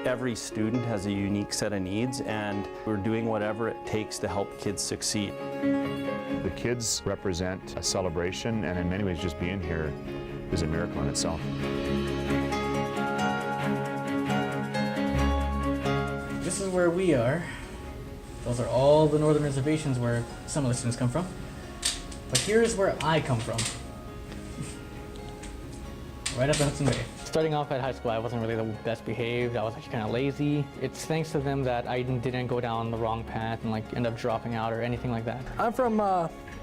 Every student has a unique set of needs, and we're doing whatever it takes to help kids succeed. The kids represent a celebration, and in many ways just being here is a miracle in itself. This is where we are. Those are all the northern reservations where some of the students come from. But here's where I come from. Right up the Hudson Bay. Starting off at high school, I wasn't really the best behaved. I was actually kind of lazy. It's thanks to them that I didn't go down the wrong path and end up dropping out or anything like that. I'm from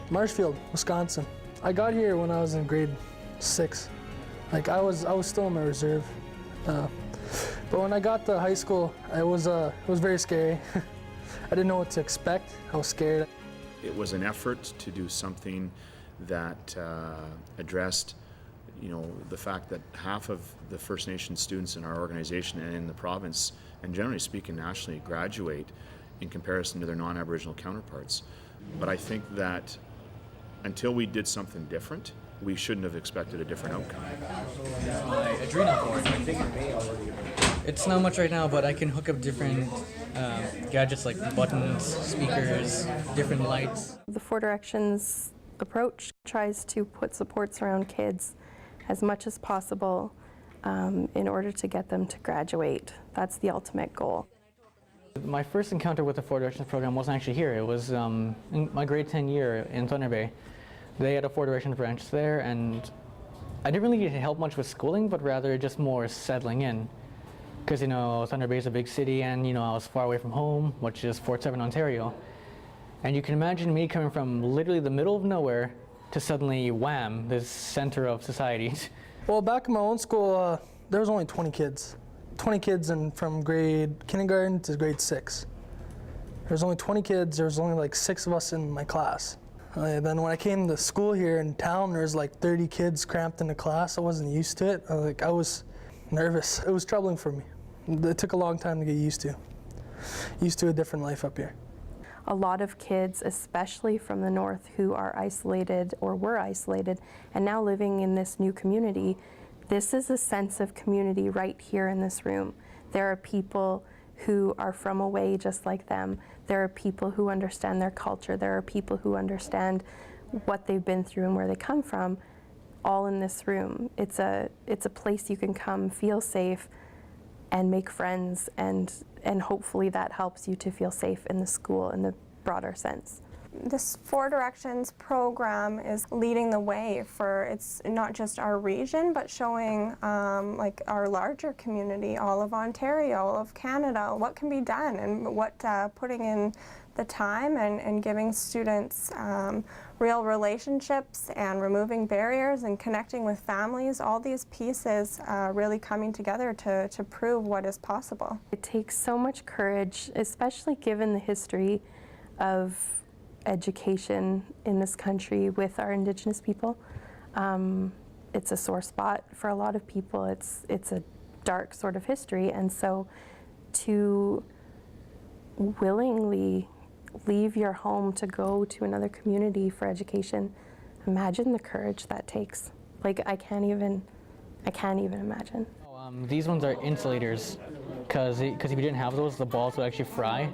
Marshfield, Wisconsin. I got here when I was in grade 6. I was still in my reserve. But when I got to high school, it was very scary. I didn't know what to expect. I was scared. It was an effort to do something that addressed the fact that half of the First Nations students in our organization and in the province, and generally speaking nationally, graduate in comparison to their non-Aboriginal counterparts. But I think that until we did something different, we shouldn't have expected a different outcome. My adrenal cord. It's not much right now, but I can hook up different gadgets like buttons, speakers, different lights. The Four Directions approach tries to put supports around kids as much as possible in order to get them to graduate. That's the ultimate goal. My first encounter with the Four Directions program wasn't actually here. It was in my grade 10 year in Thunder Bay. They had a Four Directions branch there, and I didn't really get help much with schooling, but rather just more settling in. Because, Thunder Bay is a big city, and, I was far away from home, which is Fort Severn, Ontario. And you can imagine me coming from literally the middle of nowhere to suddenly, wham, this center of society. Well, back in my own school, there was only 20 kids. 20 kids from grade kindergarten to grade 6. There was only 20 kids. There was only 6 of us in my class. Then when I came to school here in town, there was 30 kids cramped in the class. I wasn't used to it. I was nervous. It was troubling for me. It took a long time to get used to a different life up here. A lot of kids, especially from the north, who are isolated or were isolated and now living in this new community, this is a sense of community right here in this room. There are people who are from away just like them. There are people who understand their culture. There are people who understand what they've been through and where they come from, all in this room. It's a place you can come, feel safe, and make friends, and hopefully that helps you to feel safe in the school in the broader sense. This Four Directions program is leading the way for, it's not just our region, but showing our larger community, all of Ontario, all of Canada, what can be done, and what putting in the time and giving students real relationships and removing barriers and connecting with families, all these pieces really coming together to prove what is possible. It takes so much courage, especially given the history of education in this country with our Indigenous people. It's a sore spot for a lot of people. It's a dark sort of history, and so to willingly leave your home to go to another community for education, imagine the courage that takes. I can't even imagine. These ones are insulators, because if you didn't have those, the balls would actually fry.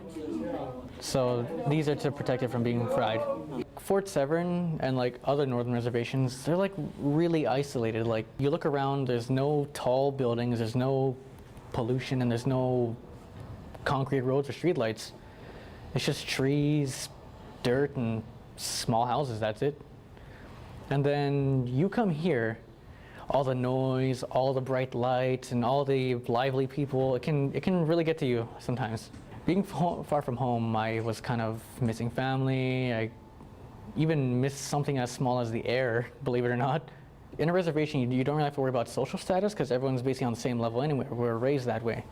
So these are to protect it from being fried. Fort Severn and other northern reservations, they're really isolated. You look around, there's no tall buildings, there's no pollution, and there's no concrete roads or streetlights. It's just trees, dirt, and small houses, that's it. And then you come here, all the noise, all the bright lights, and all the lively people, it can really get to you sometimes. Being far from home, I was kind of missing family. I even missed something as small as the air, believe it or not. In a reservation, you don't really have to worry about social status because everyone's basically on the same level anyway. We're raised that way.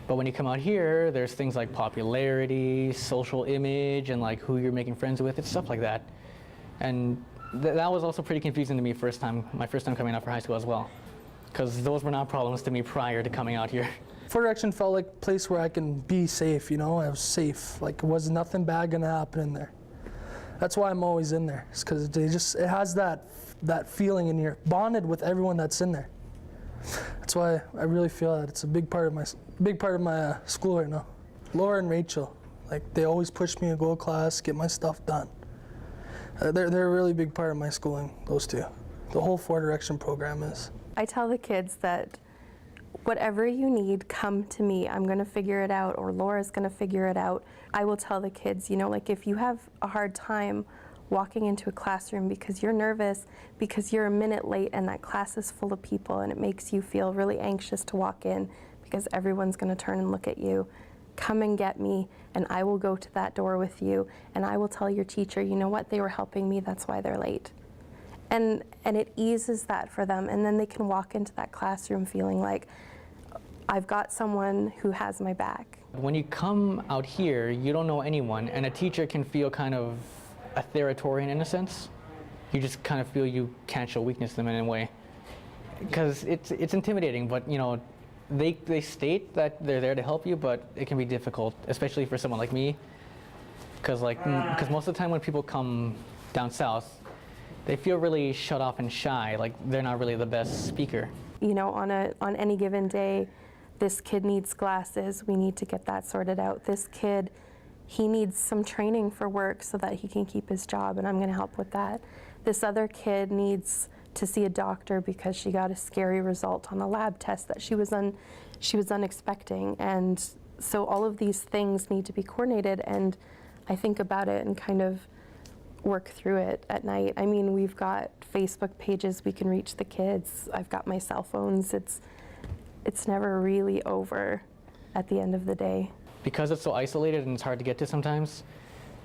But when you come out here, there's things like popularity, social image, and who you're making friends with. It's stuff like that. And that was also pretty confusing to me my first time coming out for high school as well, because those were not problems to me prior to coming out here. Four Direction felt like a place where I can be safe, I was safe. It was nothing bad gonna happen in there. That's why I'm always in there, because it has that feeling, and you're bonded with everyone that's in there. That's why I really feel that it's a big part of my school right now. Laura and Rachel, like they always push me to go to class, get my stuff done. They're a really big part of my schooling, those two. The whole 4Direction program is. I tell the kids that whatever you need, come to me. I'm going to figure it out, or Laura's going to figure it out. I will tell the kids, you know, like if you have a hard time walking into a classroom because you're nervous, because you're a minute late and that class is full of people and it makes you feel really anxious to walk in because everyone's going to turn and look at you, come and get me and I will go to that door with you and I will tell your teacher, you know what, they were helping me, that's why they're late. And it eases that for them, and then they can walk into that classroom feeling like, I've got someone who has my back. When you come out here, you don't know anyone, and a teacher can feel kind of authoritarian in a sense. You just kind of feel you can't show weakness to them in any way. Because it's intimidating, but you know, they state that they're there to help you, but it can be difficult, especially for someone like me. Because most of the time when people come down south, they feel really shut off and shy, like they're not really the best speaker. You know, on any given day, this kid needs glasses, we need to get that sorted out. This kid, he needs some training for work so that he can keep his job, and I'm going to help with that. This other kid needs to see a doctor because she got a scary result on the lab test that she was unexpecting, and so all of these things need to be coordinated, and I think about it and kind of work through it at night. I mean, we've got Facebook pages we can reach the kids. I've got my cell phones. It's never really over at the end of the day. Because it's so isolated and it's hard to get to sometimes,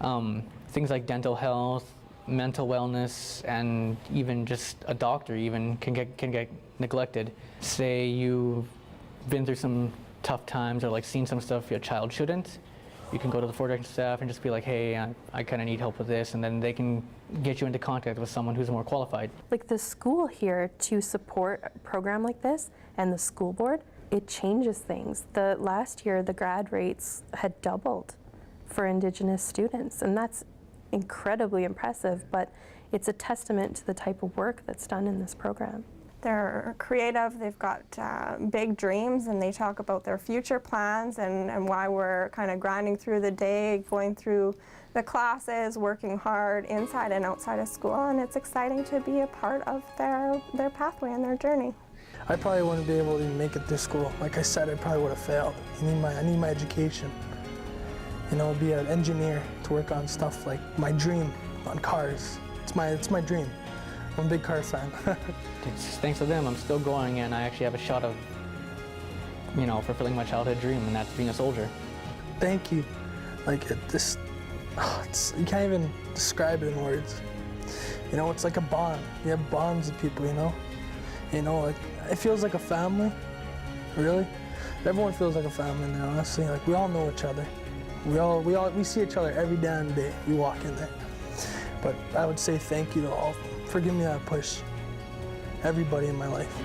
things like dental health, mental wellness, and even just a doctor even can get neglected. Say you've been through some tough times or like seen some stuff your child shouldn't, you can go to the 4Direction staff and just be like, hey, I kind of need help with this, and then they can get you into contact with someone who's more qualified. Like the school here, to support a program like this and the school board, it changes things. The last year, the grad rates had doubled for Indigenous students, and that's incredibly impressive, but it's a testament to the type of work that's done in this program. They're creative, they've got big dreams, and they talk about their future plans and why we're kind of grinding through the day, going through the classes, working hard inside and outside of school, and it's exciting to be a part of their pathway and their journey. I probably wouldn't be able to even make it to school. Like I said, I probably would have failed. I need my education. You know, be an engineer to work on stuff like my dream on cars. It's my dream. I'm a big car fan. Thanks to them, I'm still going, and I actually have a shot of, you know, fulfilling my childhood dream, and that's being a soldier. Thank you. Like you can't even describe it in words. You know, it's like a bond. You have bonds with people, you know. You know, like it feels like a family. Really, everyone feels like a family in there. Honestly, like we all know each other. We see each other every damn day. We walk in there. But I would say thank you to all for giving me that push. Everybody in my life.